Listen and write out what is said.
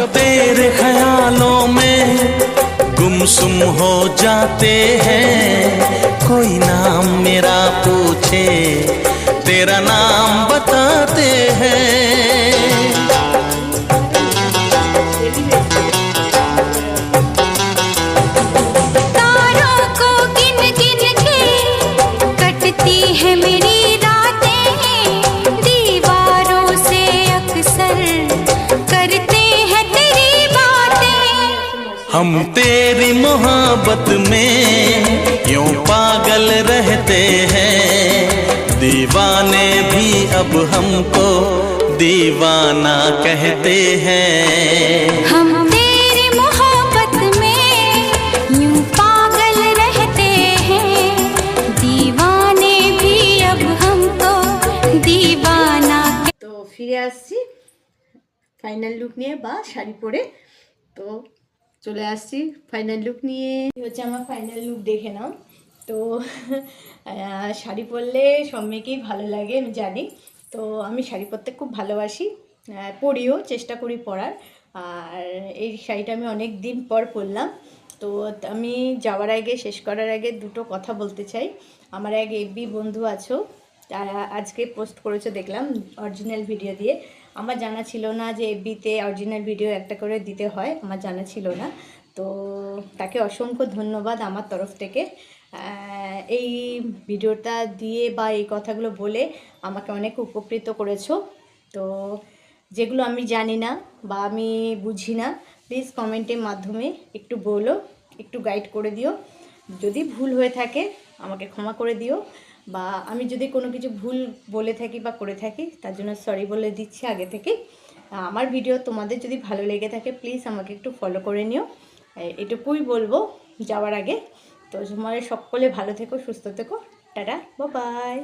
बेर ख्यालों में गुमसुम हो जाते हैं। कोई नाम मेरा पूछे तेरा नाम बताते हैं। तारों को गिन गिन के कटती है मेरी रातें, दीवारों से अक्सर करते हैं तेरी बातें। हम तेरी मोहब्बत में यूं पागल रहते हैं। दीवाने भी अब हमको दीवाना कहते हैं। हम तेरी मोहब्बत में यूं पागल रहते हैं, दीवाने भी अब हमको दीवाना। তো ফিরে আসছি ফাইনাল লুক নিয়ে বা শাড়ি পরে। তো চলে আসছি ফাইনাল লুক নিয়ে। হচ্ছে আমার ফাইনাল লুক, দেখে নাও। তো শাড়ি পরলে সব মেয়েকেই ভালো লাগে আমি জানি। তো আমি শাড়ি পরতে খুব ভালোবাসি, পরিও, চেষ্টা করি পরার। আর এই শাড়িটা আমি অনেক দিন পর পরলাম। তো আমি যাওয়ার আগে, শেষ করার আগে দুটো কথা বলতে চাই। আমার এক এফবি বন্ধু আছো, তারা আজকে পোস্ট করেছে দেখলাম অরিজিনাল ভিডিও দিয়ে। আমার জানা ছিল না যে এফবিতে অরিজিনাল ভিডিও একটা করে দিতে হয়, আমার জানা ছিল না। তো তাকে অসংখ্য ধন্যবাদ আমার তরফ থেকে। এই ভিডিওটা দিয়ে বা এই কথাগুলো বলে আমাকে অনেক উপকৃত করেছো। তো যেগুলো আমি জানি না বা আমি বুঝি না, প্লিজ কমেন্টের মাধ্যমে একটু বলো, একটু গাইড করে দিও। যদি ভুল হয়ে থাকে আমাকে ক্ষমা করে দিও, বা আমি যদি কোনো কিছু ভুল বলে থাকি বা করে থাকি তার জন্য সরি বলে দিচ্ছি আগে থেকে। আমার ভিডিও তোমাদের যদি ভালো লেগে থাকে প্লিজ আমাকে একটু ফলো করে নিও, এটুকুই বলবো যাওয়ার আগে। তো তোমার সকলে ভালো থেকো, সুস্থ থেকো, টাটা, বাই বাই।